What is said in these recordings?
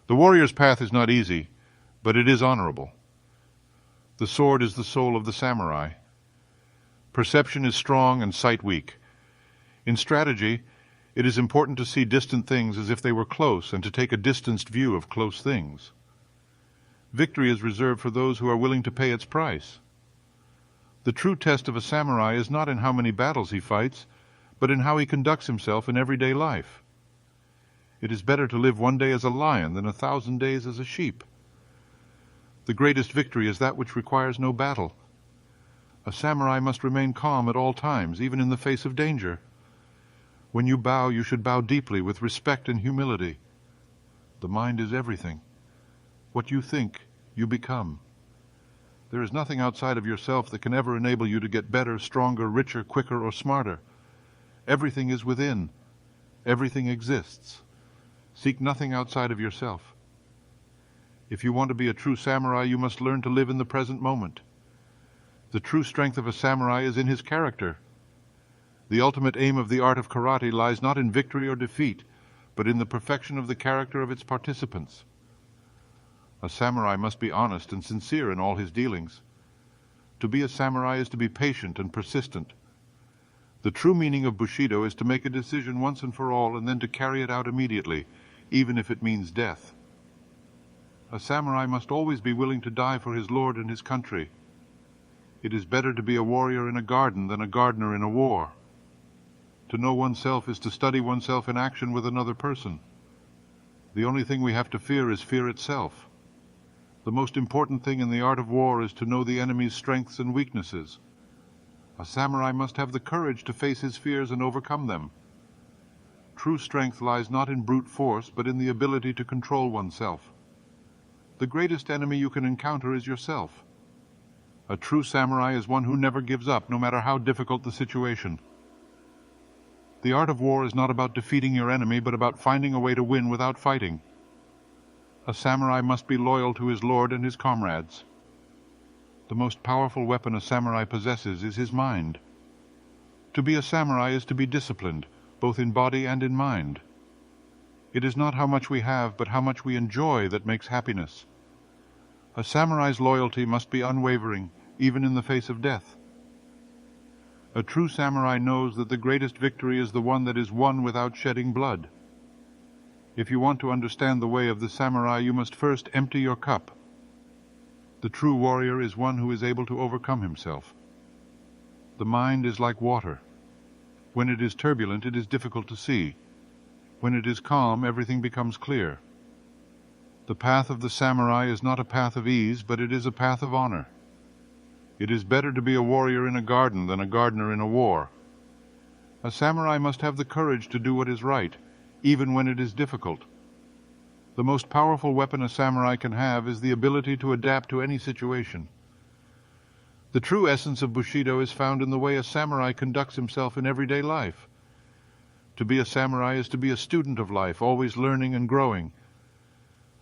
The warrior's path is not easy, but it is honorable. The sword is the soul of the samurai. Perception is strong and sight weak. In strategy, it is important to see distant things as if they were close and to take a distanced view of close things. Victory is reserved for those who are willing to pay its price. The true test of a samurai is not in how many battles he fights, but in how he conducts himself in everyday life. It is better to live one day as a lion than 1,000 days as a sheep. The greatest victory is that which requires no battle. A samurai must remain calm at all times, even in the face of danger. When you bow, you should bow deeply with respect and humility. The mind is everything. What you think, you become. There is nothing outside of yourself that can ever enable you to get better, stronger, richer, quicker, or smarter. Everything is within. Everything exists. Seek nothing outside of yourself. If you want to be a true samurai, you must learn to live in the present moment. The true strength of a samurai is in his character. The ultimate aim of the art of karate lies not in victory or defeat, but in the perfection of the character of its participants. A samurai must be honest and sincere in all his dealings. To be a samurai is to be patient and persistent. The true meaning of Bushido is to make a decision once and for all and then to carry it out immediately, even if it means death. A samurai must always be willing to die for his lord and his country. It is better to be a warrior in a garden than a gardener in a war. To know oneself is to study oneself in action with another person. The only thing we have to fear is fear itself. The most important thing in the art of war is to know the enemy's strengths and weaknesses. A samurai must have the courage to face his fears and overcome them. True strength lies not in brute force, but in the ability to control oneself. The greatest enemy you can encounter is yourself. A true samurai is one who never gives up, no matter how difficult the situation. The art of war is not about defeating your enemy, but about finding a way to win without fighting. A samurai must be loyal to his lord and his comrades. The most powerful weapon a samurai possesses is his mind. To be a samurai is to be disciplined, both in body and in mind. It is not how much we have, but how much we enjoy that makes happiness. A samurai's loyalty must be unwavering, even in the face of death. A true samurai knows that the greatest victory is the one that is won without shedding blood. If you want to understand the way of the samurai, you must first empty your cup. The true warrior is one who is able to overcome himself. The mind is like water. When it is turbulent, it is difficult to see. When it is calm, everything becomes clear. The path of the samurai is not a path of ease, but it is a path of honor. It is better to be a warrior in a garden than a gardener in a war. A samurai must have the courage to do what is right, even when it is difficult. The most powerful weapon a samurai can have is the ability to adapt to any situation. The true essence of Bushido is found in the way a samurai conducts himself in everyday life. To be a samurai is to be a student of life, always learning and growing.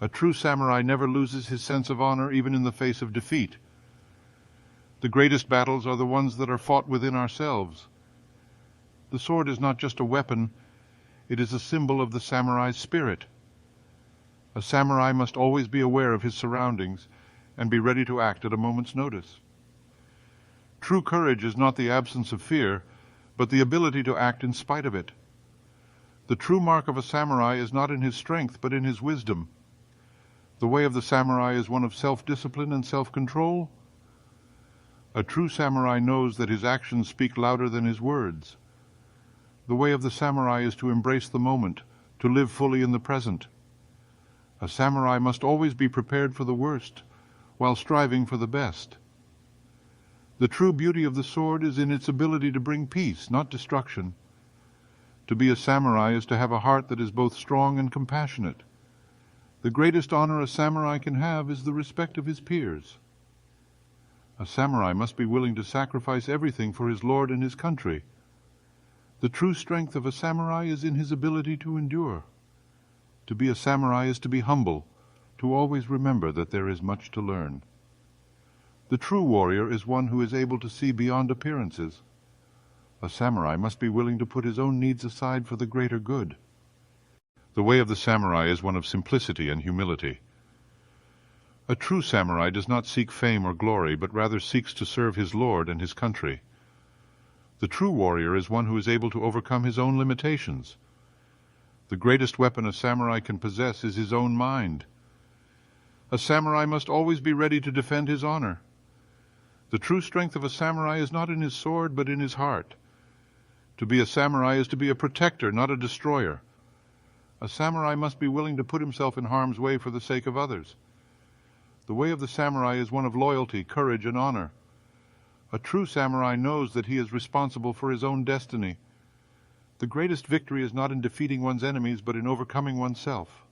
A true samurai never loses his sense of honor, even in the face of defeat. The greatest battles are the ones that are fought within ourselves. The sword is not just a weapon, it is a symbol of the samurai's spirit. A samurai must always be aware of his surroundings and be ready to act at a moment's notice. True courage is not the absence of fear, but the ability to act in spite of it. The true mark of a samurai is not in his strength, but in his wisdom. The way of the samurai is one of self-discipline and self-control. A true samurai knows that his actions speak louder than his words. The way of the samurai is to embrace the moment, to live fully in the present. A samurai must always be prepared for the worst, while striving for the best. The true beauty of the sword is in its ability to bring peace, not destruction. To be a samurai is to have a heart that is both strong and compassionate. The greatest honor a samurai can have is the respect of his peers. A samurai must be willing to sacrifice everything for his lord and his country. The true strength of a samurai is in his ability to endure. To be a samurai is to be humble, to always remember that there is much to learn. The true warrior is one who is able to see beyond appearances. A samurai must be willing to put his own needs aside for the greater good. The way of the samurai is one of simplicity and humility. A true samurai does not seek fame or glory, but rather seeks to serve his lord and his country. The true warrior is one who is able to overcome his own limitations. The greatest weapon a samurai can possess is his own mind. A samurai must always be ready to defend his honor. The true strength of a samurai is not in his sword, but in his heart. To be a samurai is to be a protector, not a destroyer. A samurai must be willing to put himself in harm's way for the sake of others. The way of the samurai is one of loyalty, courage, and honor. A true samurai knows that he is responsible for his own destiny. The greatest victory is not in defeating one's enemies, but in overcoming oneself.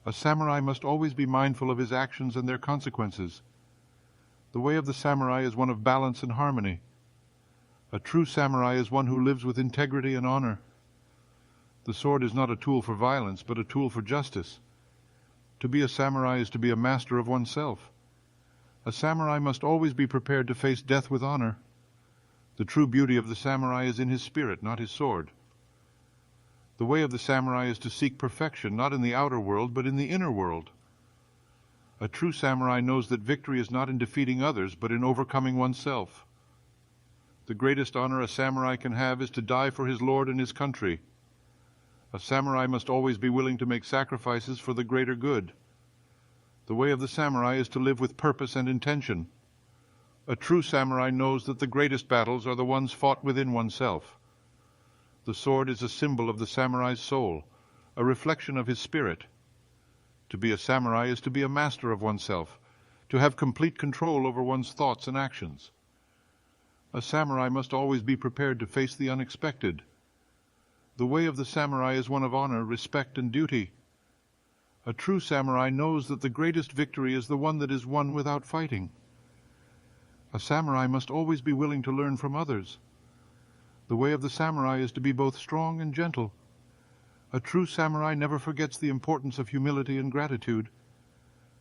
A samurai must always be mindful of his actions and their consequences. The way of the samurai is one of balance and harmony. A true samurai is one who lives with integrity and honor. The sword is not a tool for violence, but a tool for justice. To be a samurai is to be a master of oneself. A samurai must always be prepared to face death with honor. The true beauty of the samurai is in his spirit, not his sword. The way of the samurai is to seek perfection, not in the outer world, but in the inner world. A true samurai knows that victory is not in defeating others, but in overcoming oneself. The greatest honor a samurai can have is to die for his lord and his country. A samurai must always be willing to make sacrifices for the greater good. The way of the samurai is to live with purpose and intention. A true samurai knows that the greatest battles are the ones fought within oneself. The sword is a symbol of the samurai's soul, a reflection of his spirit. To be a samurai is to be a master of oneself, to have complete control over one's thoughts and actions. A samurai must always be prepared to face the unexpected. The way of the samurai is one of honor, respect, and duty. A true samurai knows that the greatest victory is the one that is won without fighting. A samurai must always be willing to learn from others. The way of the samurai is to be both strong and gentle. A true samurai never forgets the importance of humility and gratitude.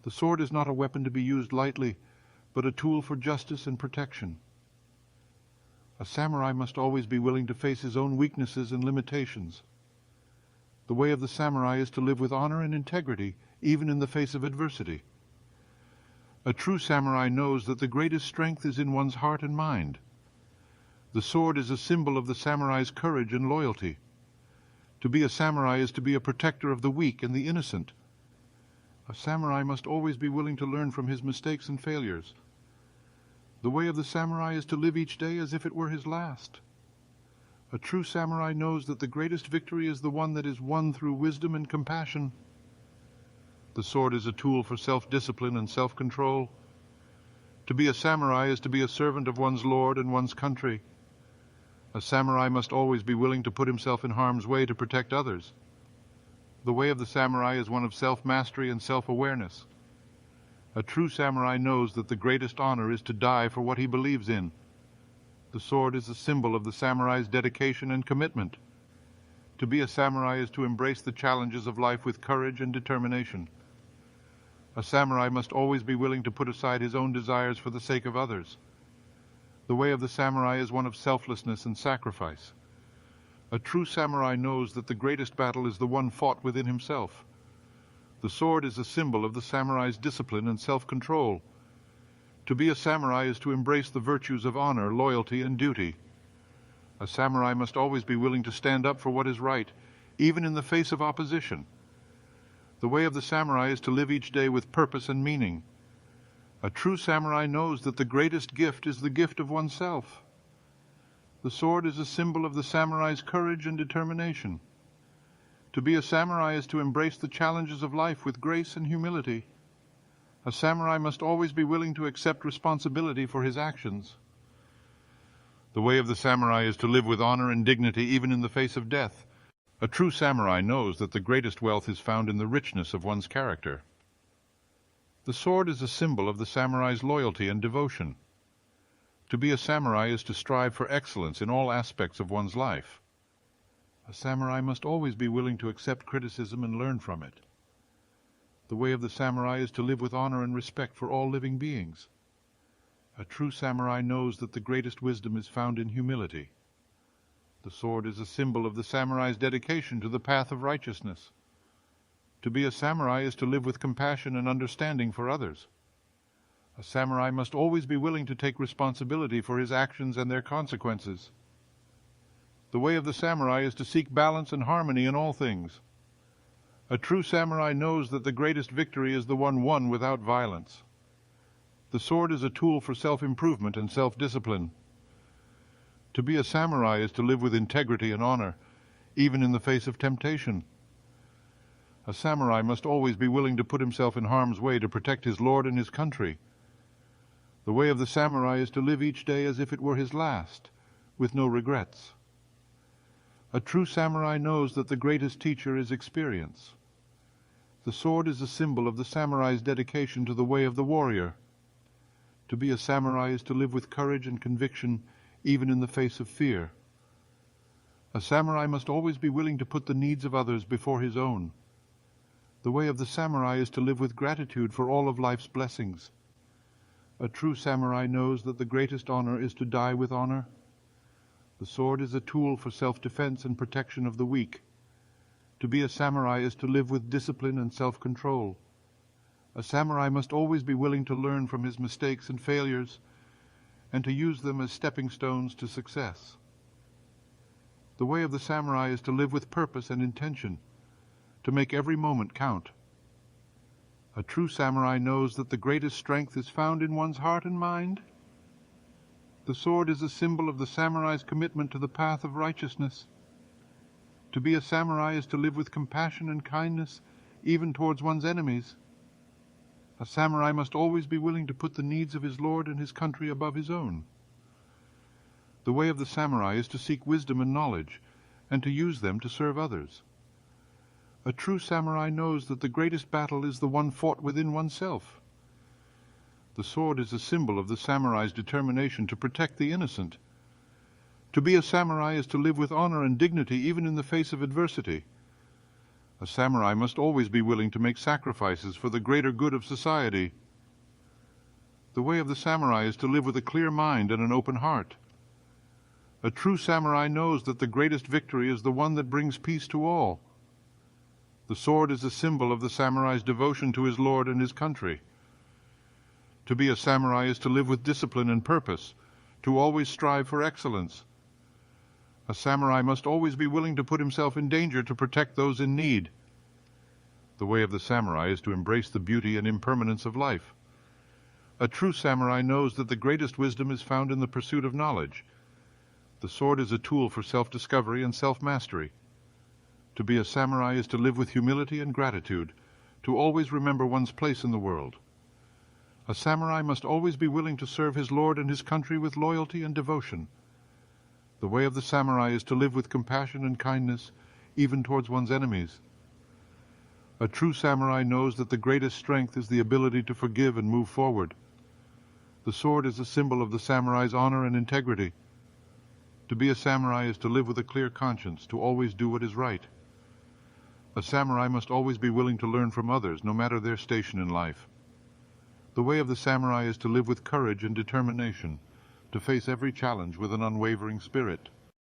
The sword is not a weapon to be used lightly, but a tool for justice and protection. A samurai must always be willing to face his own weaknesses and limitations. The way of the samurai is to live with honor and integrity, even in the face of adversity. A true samurai knows that the greatest strength is in one's heart and mind. The sword is a symbol of the samurai's courage and loyalty. To be a samurai is to be a protector of the weak and the innocent. A samurai must always be willing to learn from his mistakes and failures. The way of the samurai is to live each day as if it were his last. A true samurai knows that the greatest victory is the one that is won through wisdom and compassion. The sword is a tool for self-discipline and self-control. To be a samurai is to be a servant of one's lord and one's country. A samurai must always be willing to put himself in harm's way to protect others. The way of the samurai is one of self-mastery and self-awareness. A true samurai knows that the greatest honor is to die for what he believes in. The sword is a symbol of the samurai's dedication and commitment. To be a samurai is to embrace the challenges of life with courage and determination. A samurai must always be willing to put aside his own desires for the sake of others. The way of the samurai is one of selflessness and sacrifice. A true samurai knows that the greatest battle is the one fought within himself. The sword is a symbol of the samurai's discipline and self-control. To be a samurai is to embrace the virtues of honor, loyalty, and duty. A samurai must always be willing to stand up for what is right, even in the face of opposition. The way of the samurai is to live each day with purpose and meaning. A true samurai knows that the greatest gift is the gift of oneself. The sword is a symbol of the samurai's courage and determination. To be a samurai is to embrace the challenges of life with grace and humility. A samurai must always be willing to accept responsibility for his actions. The way of the samurai is to live with honor and dignity even in the face of death. A true samurai knows that the greatest wealth is found in the richness of one's character. The sword is a symbol of the samurai's loyalty and devotion. To be a samurai is to strive for excellence in all aspects of one's life. A samurai must always be willing to accept criticism and learn from it. The way of the samurai is to live with honor and respect for all living beings. A true samurai knows that the greatest wisdom is found in humility. The sword is a symbol of the samurai's dedication to the path of righteousness. To be a samurai is to live with compassion and understanding for others. A samurai must always be willing to take responsibility for his actions and their consequences. The way of the samurai is to seek balance and harmony in all things. A true samurai knows that the greatest victory is the one won without violence. The sword is a tool for self-improvement and self-discipline. To be a samurai is to live with integrity and honor, even in the face of temptation. A samurai must always be willing to put himself in harm's way to protect his lord and his country. The way of the samurai is to live each day as if it were his last, with no regrets. A true samurai knows that the greatest teacher is experience. The sword is a symbol of the samurai's dedication to the way of the warrior. To be a samurai is to live with courage and conviction, even in the face of fear. A samurai must always be willing to put the needs of others before his own. The way of the samurai is to live with gratitude for all of life's blessings. A true samurai knows that the greatest honor is to die with honor. The sword is a tool for self-defense and protection of the weak. To be a samurai is to live with discipline and self-control. A samurai must always be willing to learn from his mistakes and failures, and to use them as stepping stones to success. The way of the samurai is to live with purpose and intention, to make every moment count. A true samurai knows that the greatest strength is found in one's heart and mind. The sword is a symbol of the samurai's commitment to the path of righteousness. To be a samurai is to live with compassion and kindness, even towards one's enemies. A samurai must always be willing to put the needs of his lord and his country above his own. The way of the samurai is to seek wisdom and knowledge, and to use them to serve others. A true samurai knows that the greatest battle is the one fought within oneself. The sword is a symbol of the samurai's determination to protect the innocent. To be a samurai is to live with honor and dignity even in the face of adversity. A samurai must always be willing to make sacrifices for the greater good of society. The way of the samurai is to live with a clear mind and an open heart. A true samurai knows that the greatest victory is the one that brings peace to all. The sword is a symbol of the samurai's devotion to his lord and his country. To be a samurai is to live with discipline and purpose, to always strive for excellence. A samurai must always be willing to put himself in danger to protect those in need. The way of the samurai is to embrace the beauty and impermanence of life. A true samurai knows that the greatest wisdom is found in the pursuit of knowledge. The sword is a tool for self-discovery and self-mastery. To be a samurai is to live with humility and gratitude, to always remember one's place in the world. A samurai must always be willing to serve his lord and his country with loyalty and devotion. The way of the samurai is to live with compassion and kindness, even towards one's enemies. A true samurai knows that the greatest strength is the ability to forgive and move forward. The sword is a symbol of the samurai's honor and integrity. To be a samurai is to live with a clear conscience, to always do what is right. A samurai must always be willing to learn from others, no matter their station in life. The way of the samurai is to live with courage and determination, to face every challenge with an unwavering spirit.